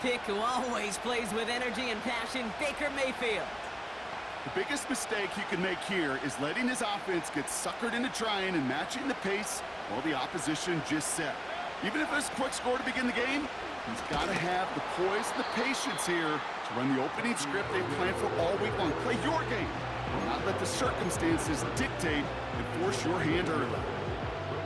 pick who always plays with energy and passion, Baker Mayfield. The biggest mistake he can make here is letting his offense get suckered into trying and matching the pace while the opposition just set. Even if it's a quick score to begin the game, he's got to have the poise and the patience here to run the opening script they've planned for all week long. Play your game. Not let the circumstances dictate and force your hand early.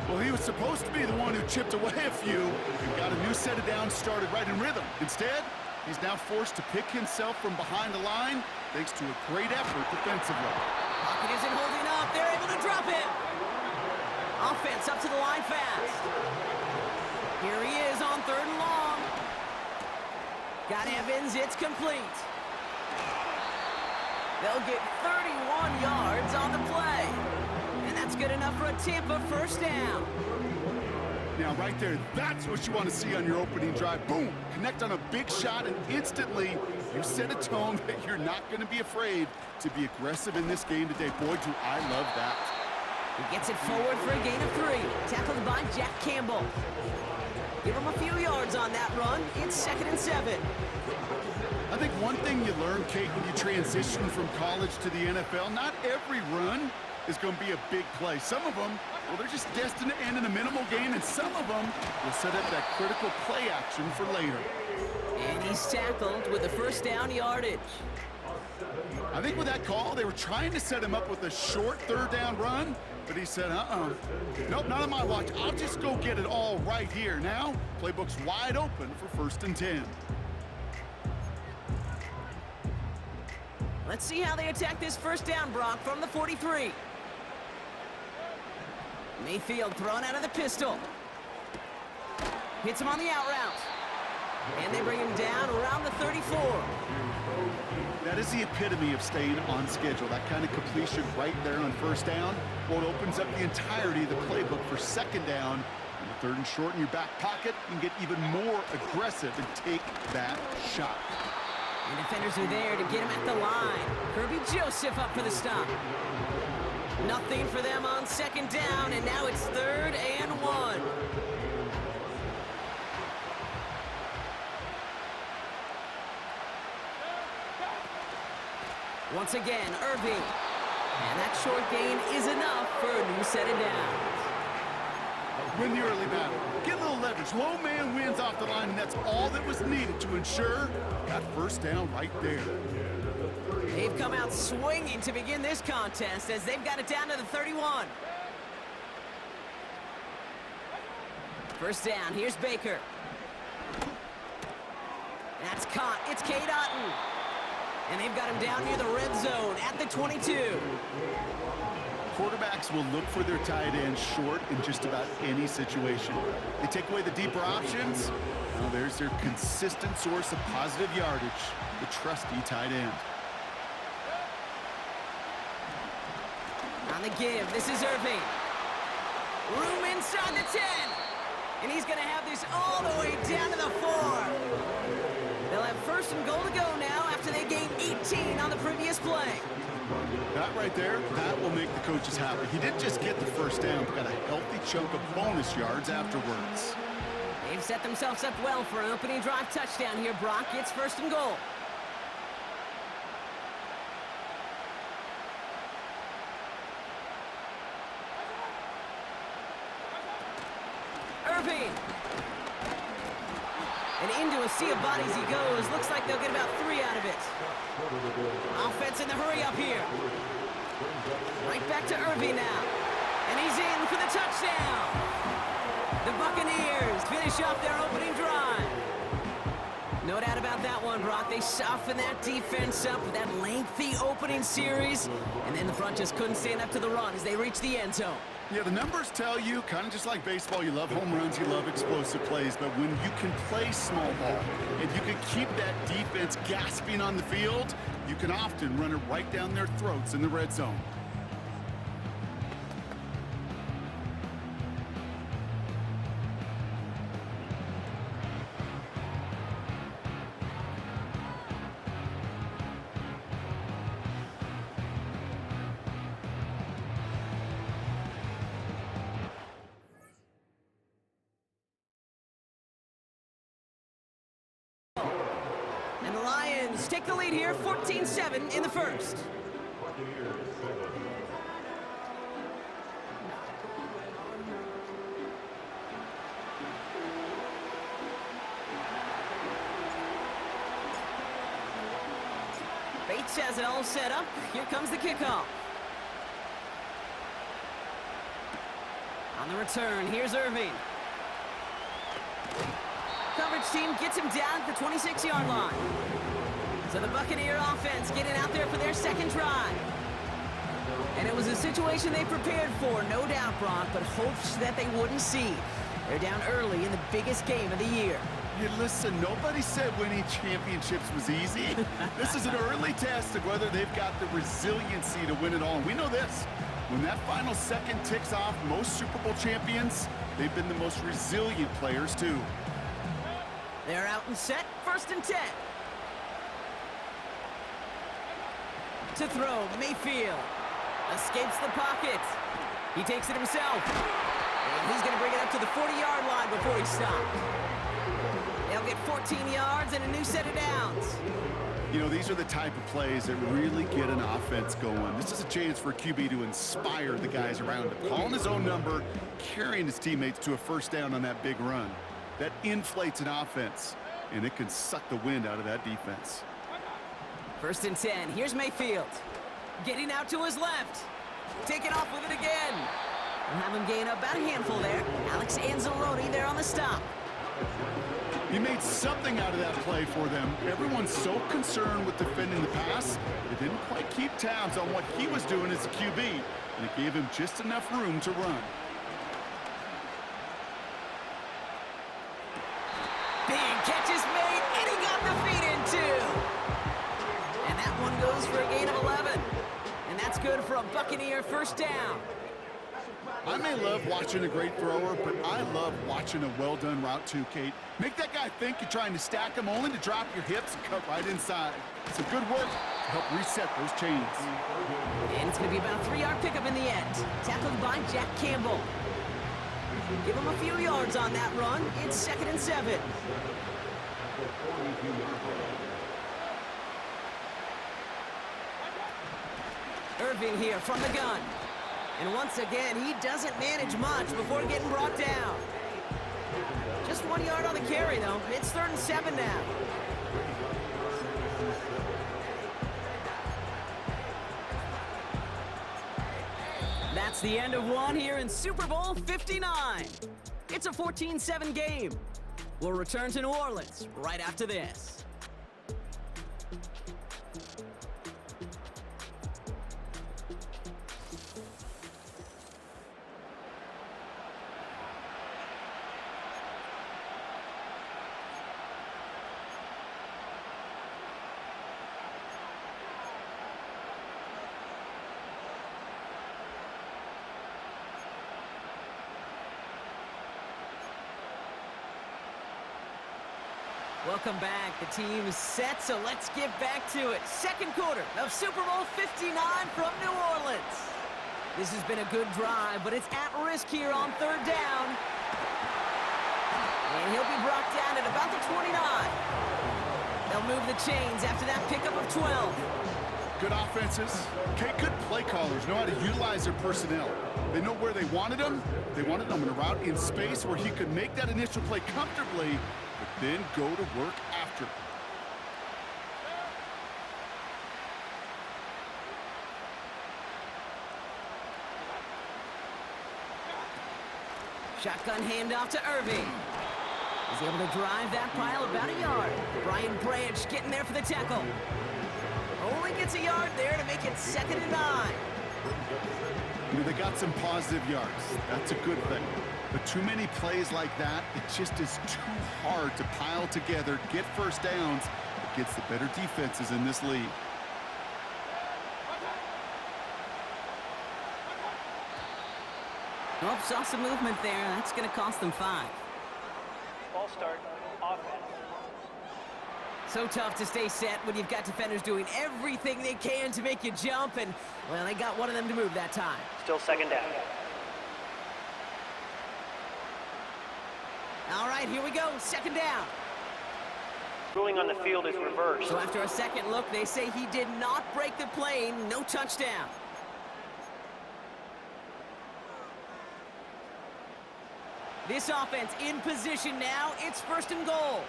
Well, he was supposed to be the one who chipped away a few and got a new set of downs started right in rhythm. Instead, he's now forced to pick himself from behind the line thanks to a great effort defensively. Pocket isn't holding up. They're able to drop it. Offense up to the line fast. Here he is on 3rd and long. Got Evans. It's complete. They'll get 31 yards on the play. And that's good enough for a Tampa first down. Now, right there, that's what you want to see on your opening drive. Boom! Connect on a big shot, and instantly you set a tone that you're not going to be afraid to be aggressive in this game today. Boy, do I love that. He gets it forward for a gain of 3. Tackled by Jack Campbell. Give him a few yards on that run. It's 2nd and 7. I think one thing you learn, Kate, when you transition from college to the NFL, not every run is going to be a big play. Some of them, well, they're just destined to end in a minimal gain, and some of them will set up that critical play action for later. And he's tackled with a first down yardage. I think with that call, they were trying to set him up with a short 3rd down run, but he said, nope, not on my watch. I'll just go get it all right here. Now, playbook's wide open for 1st and 10. Let's see how they attack this first down, Brock, from the 43. Mayfield thrown out of the pistol. Hits him on the out route. And they bring him down around the 34. That is the epitome of staying on schedule. That kind of completion right there on 1st down. Well, it opens up the entirety of the playbook for 2nd down. And the 3rd and short in your back pocket, you can get even more aggressive and take that shot. And defenders are there to get him at the line. Kirby Joseph up for the stop. Nothing for them on 2nd down, and now it's 3rd and 1. Once again, Irving. And that short gain is enough for a new set of downs. Win the early battle. Get a little leverage. Low man wins off the line, and that's all that was needed to ensure that first down right there. They've come out swinging to begin this contest as they've got it down to the 31. First down, here's Baker. That's caught. It's Cade Otton. And they've got him down near the red zone at the 22. Quarterbacks will look for their tight end short in just about any situation. They take away the deeper options. Now there's their consistent source of positive yardage, the trusty tight end. On the give, this is Irving. Room inside the 10. And he's going to have this all the way down to the 4. They'll have 1st and goal to go now after they gained 18 on the previous play. That right there, that will make the coaches happy. He didn't just get the first down, but got a healthy chunk of bonus yards afterwards. They've set themselves up well for an opening drive touchdown here, Brock. It's 1st and goal. Irving. And into a sea of bodies he goes. Looks like they'll get about 3 out of it. Offense in the hurry up here. Right back to Irving now. And he's in for the touchdown. The Buccaneers finish off their opening drive. No doubt about that one, Brock. They softened that defense up with that lengthy opening series. And then the front just couldn't stand up to the run as they reached the end zone. Yeah, the numbers tell you, kind of just like baseball, you love home runs, you love explosive plays, but when you can play small ball and you can keep that defense gasping on the field, you can often run it right down their throats in the red zone. And the Lions take the lead here, 14-7 in the first. Bates has it all set up. Here comes the kickoff. On the return, here's Irving. Coverage team gets him down at the 26-yard line. So the Buccaneer offense getting out there for their second drive. And it was a situation they prepared for, no doubt, Brock, but hopes that they wouldn't see. They're down early in the biggest game of the year. Hey, listen, nobody said winning championships was easy. This is an early test of whether they've got the resiliency to win it all. We know this. When that final second ticks off, most Super Bowl champions, they've been the most resilient players, too. They're out and set, 1st and 10. To throw, Mayfield. Escapes the pocket. He takes it himself. And he's going to bring it up to the 40-yard line before he stopped. They'll get 14 yards and a new set of downs. You know, these are the type of plays that really get an offense going. This is a chance for a QB to inspire the guys around him. Calling his own number, carrying his teammates to a first down on that big run. That inflates an offense, and it can suck the wind out of that defense. 1st and 10. Here's Mayfield. Getting out to his left. Taking off with it again. We'll have him gain about a handful there. Alex Anzalone there on the stop. He made something out of that play for them. Everyone's so concerned with defending the pass, they didn't quite keep tabs on what he was doing as a QB, and it gave him just enough room to run. Big catch is made, and he got the feet in too. And that one goes for a gain of 11. And that's good for a Buccaneer first down. I may love watching a great thrower, but I love watching a well-done route too, Kate. Make that guy think you're trying to stack him, only to drop your hips and cut right inside. Some good work to help reset those chains. And it's going to be about a 3-yard pickup in the end. Tackled by Jack Campbell. Give him a few yards on that run. It's 2nd and 7. Irving here from the gun. And once again, he doesn't manage much before getting brought down. Just 1 yard on the carry, though. It's 3rd and 7 now. That's the end of one here in Super Bowl 59. It's a 14-7 game. We'll return to New Orleans right after this. Welcome back. The team is set, so let's get back to it. Second quarter of Super Bowl 59 from New Orleans. This has been a good drive, but it's at risk here on 3rd down. And he'll be brought down at about the 29. They'll move the chains after that pickup of 12. Good offenses. Okay, good play callers know how to utilize their personnel. They know where they wanted them. They wanted them in a route in space where he could make that initial play comfortably, but then go to work after. Shotgun handoff to Irving. He's able to drive that pile about a yard. Brian Branch getting there for the tackle. Only gets a yard there to make it 2nd and 9. You know, they got some positive yards. That's a good thing. But too many plays like that, it just is too hard to pile together, get first downs against the better defenses in this league. Oh, saw some movement there. That's going to cost them 5. Ball start, offense. So tough to stay set when you've got defenders doing everything they can to make you jump, and, well, they got one of them to move that time. Still 2nd down. All right, here we go. 2nd down. Ruling on the field is reversed. So after a second look, they say he did not break the plane. No touchdown. This offense in position now. It's 1st and goal.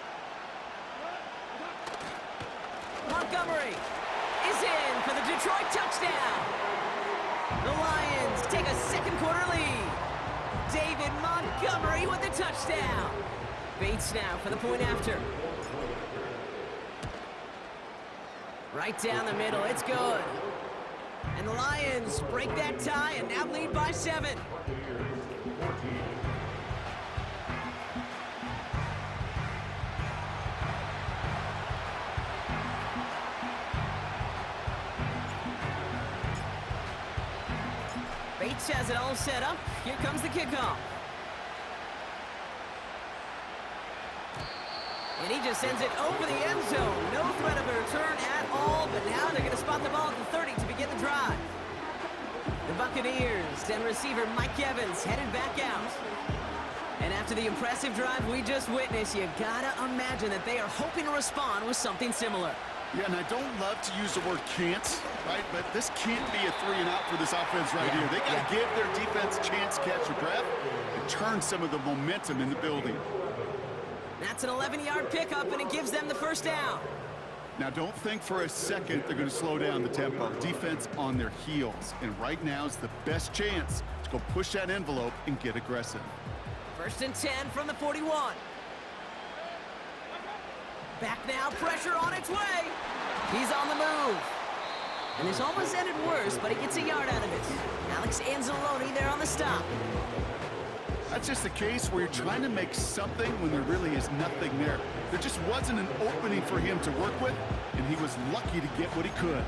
Montgomery is in for the Detroit touchdown. The Lions take a second quarter lead. David Montgomery with the touchdown. Bates now for the point after. Right down the middle, it's good. And the Lions break that tie and now lead by 7. Bates has it all set up. Here comes the kickoff. And he just sends it over the end zone. No threat of a return at all, but now they're going to spot the ball at the 30 to begin the drive. The Buccaneers and receiver Mike Evans headed back out. And after the impressive drive we just witnessed, you gotta imagine that they are hoping to respond with something similar. Yeah, and I don't love to use the word can't, right? But this can't be a 3-and-out for this offense right here. They got to give their defense a chance to catch their breath and turn some of the momentum in the building. That's an 11-yard pickup, and it gives them the first down. Now, don't think for a second they're going to slow down the tempo. Defense on their heels, and right now is the best chance to go push that envelope and get aggressive. 1st and 10 from the 41. Back now, pressure on its way. He's on the move. And this almost ended worse, but he gets a yard out of it. Alex Anzalone there on the stop. That's just a case where you're trying to make something when there really is nothing there. There just wasn't an opening for him to work with, and he was lucky to get what he could.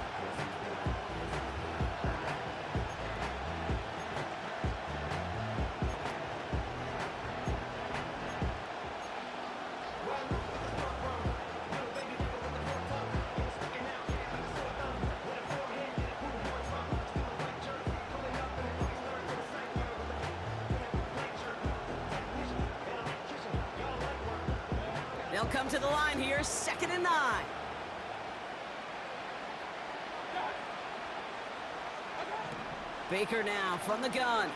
They'll come to the line here, 2nd and 9. Baker now from the gun.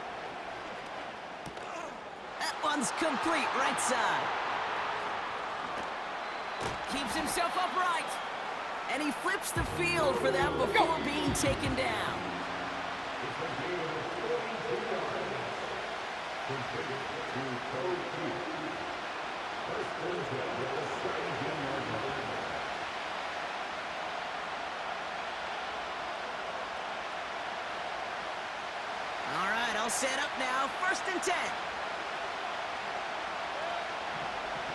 That one's complete, right side. Keeps himself upright. And he flips the field for them before being taken down. All right, all set up now. 1st and 10.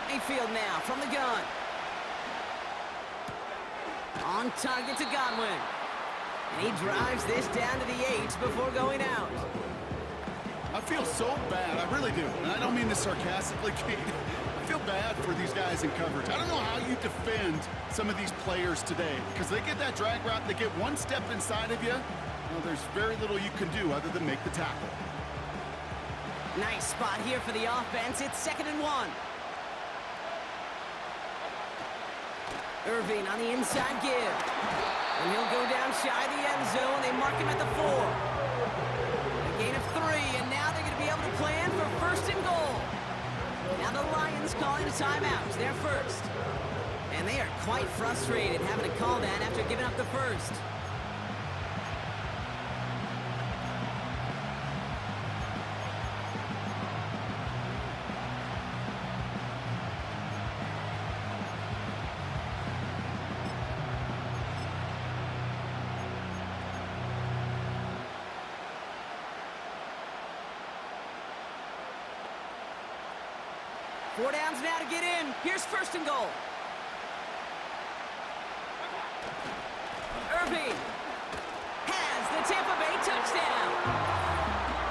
Mayfield now from the gun. On target to Godwin. And he drives this down to the 8 before going out. I feel so bad, I really do. And I don't mean this sarcastically, Kate. I feel bad for these guys in coverage. I don't know how you defend some of these players today, because they get that drag route, they get one step inside of you, well, there's very little you can do other than make the tackle. Nice spot here for the offense. It's 2nd and 1. Irving on the inside give. And he'll go down shy of the end zone. They mark him at the 4. A gain of 3, and now they're going to be able to plan for 1st and goal. Now the Lions calling a timeout. They're first. And they are quite frustrated having to call that after giving up the first. Four downs now to get in. Here's 1st and goal. Irving has the Tampa Bay touchdown.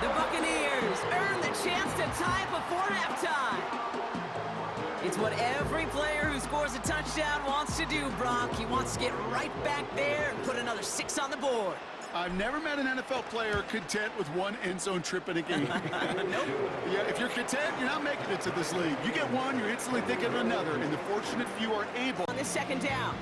The Buccaneers earn the chance to tie before halftime. It's what every player who scores a touchdown wants to do, Brock. He wants to get right back there and put another 6 on the board. I've never met an NFL player content with one end zone trip in a game. Nope. Yeah, if you're content, you're not making it to this league. You get one, you're instantly thinking of another, and the fortunate few are able. On this second down.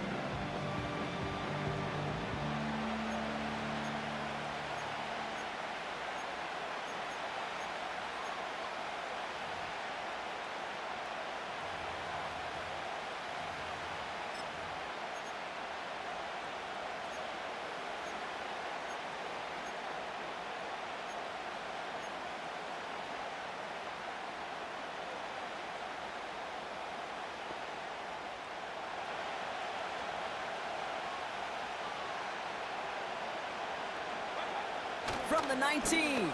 From the 19.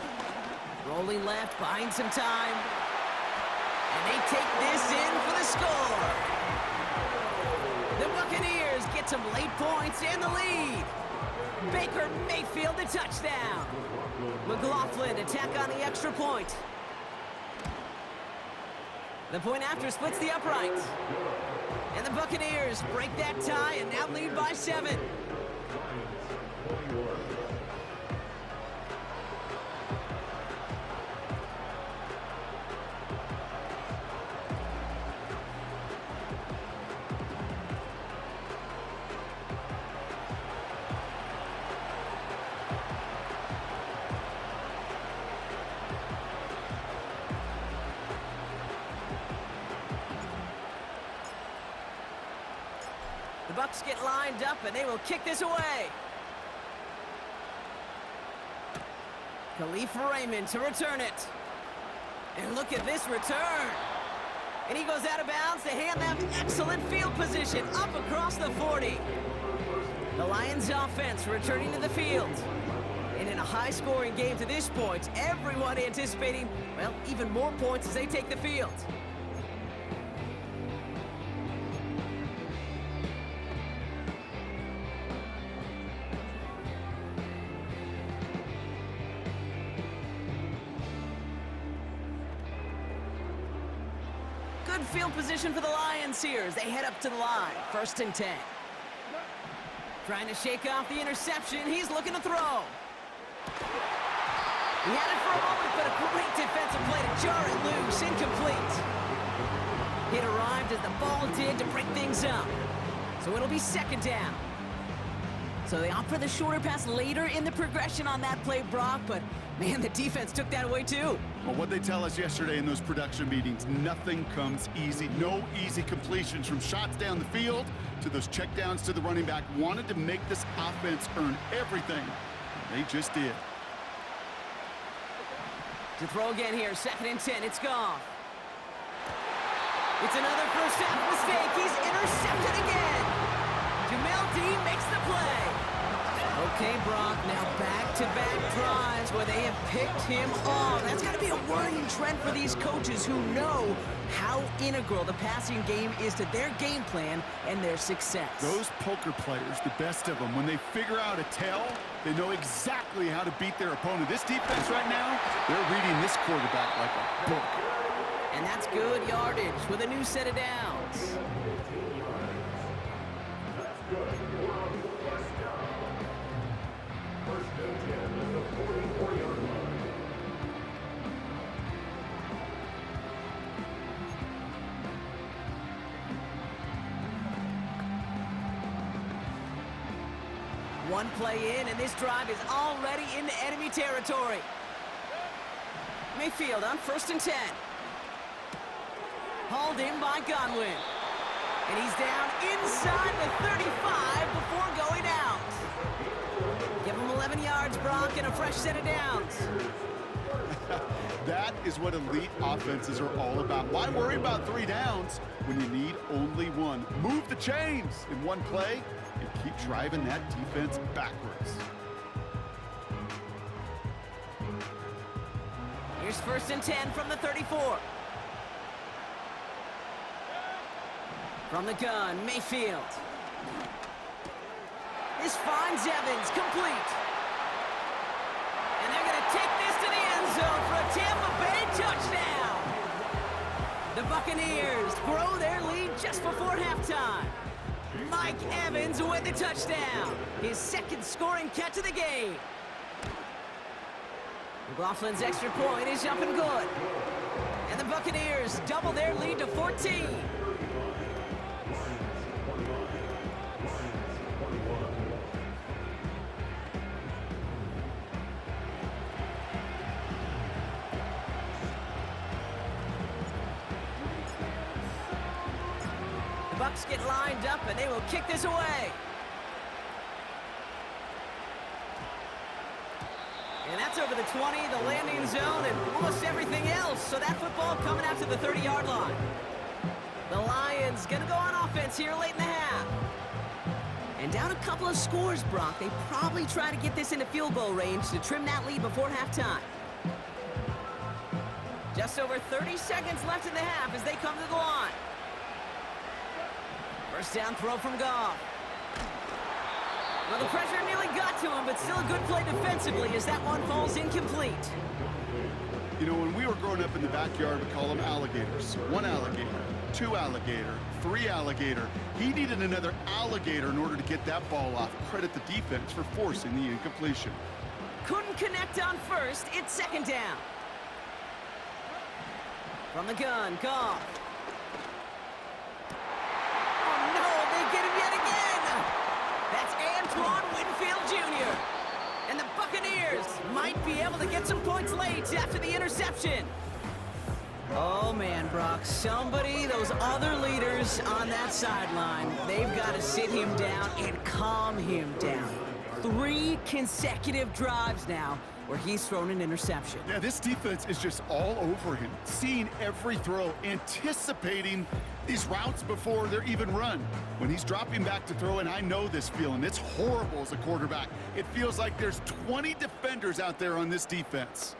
Rolling left, buying some time. And they take this in for the score. The Buccaneers get some late points and the lead. Baker Mayfield the touchdown. McLaughlin attack on the extra point. The point after splits the uprights. And the Buccaneers break that tie and now lead by 7. The Bucs get lined up, and they will kick this away. Khalif Raymond to return it. And look at this return. And he goes out of bounds to hand them excellent field position up across the 40. The Lions offense returning to the field. And in a high-scoring game to this point, everyone anticipating, well, even more points as they take the field. Good field position for the Lions here as they head up to the line. 1st and 10. Trying to shake off the interception. He's looking to throw. He had it for a moment, but a great defensive play to jar it loose. Incomplete. It arrived as the ball did to break things up. So it'll be 2nd down. So they opt for the shorter pass later in the progression on that play, Brock, but man, the defense took that away too. Well, what they tell us yesterday in those production meetings, nothing comes easy. No easy completions from shots down the field to those checkdowns to the running back. Wanted to make this offense earn everything. They just did. To throw again here, 2nd and 10, it's gone. It's another first half mistake. He's intercepted again. Jamel Dean makes the play. Okay, Brock, now back-to-back drives where they have picked him off. That's got to be a worrying trend for these coaches who know how integral the passing game is to their game plan and their success. Those poker players, the best of them, when they figure out a tell, they know exactly how to beat their opponent. This defense right now, they're reading this quarterback like a book. And that's good yardage with a new set of downs. One play in, and this drive is already into enemy territory. Mayfield on 1st and 10. Hauled in by Godwin. And he's down inside the 35 before going out. Give him 11 yards, Brock, and a fresh set of downs. That is what elite offenses are all about. Why worry about 3 downs when you need only 1? Move the chains in one play and keep driving that defense backwards. Here's 1st and 10 from the 34. From the gun, Mayfield. This finds Evans, complete. And they're going to take this to the end zone for a Tampa Bay touchdown. The Buccaneers grow their lead just before halftime. Mike Evans with the touchdown. His second scoring catch of the game. McLaughlin's extra point is up and good. And the Buccaneers double their lead to 14. The Bucs get lined up and they will kick this away. And that's over the 20, the landing zone, and almost everything else. So that football coming out to the 30-yard line. The Lions going to go on offense here late in the half. And down a couple of scores, Brock. They probably try to get this into field goal range to trim that lead before halftime. Just over 30 seconds left in the half as they come to the line. First down throw from Goff. Well, the pressure nearly got to him, but still a good play defensively as that one falls incomplete. You know, when we were growing up in the backyard, we call them alligators. 1 alligator, 2 alligator, 3 alligator. He needed another alligator in order to get that ball off. Credit the defense for forcing the incompletion. Couldn't connect on first. It's second down. From the gun, Goff. Oh, no, they get him yet again. That's Antoine Winfield Jr. And the Buccaneers might be able to get some points late after the interception. Oh, man, Brock, those other leaders on that sideline, they've got to sit him down and calm him down. 3 consecutive drives now where he's thrown an interception. Yeah, this defense is just all over him, seeing every throw, anticipating these routes before they're even run. When he's dropping back to throw, and I know this feeling, it's horrible as a quarterback. It feels like there's 20 defenders out there on this defense.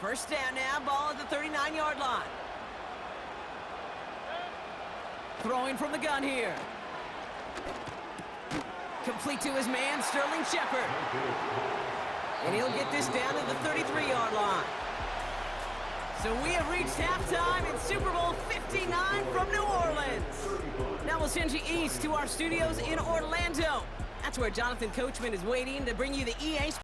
First down now, ball at the 39-yard line. Throwing from the gun here. Complete to his man, Sterling Shepard. And he'll get this down to the 33-yard line. So we have reached halftime in Super Bowl 59 from New Orleans. Now we'll send you east to our studios in Orlando. That's where Jonathan Coachman is waiting to bring you the EA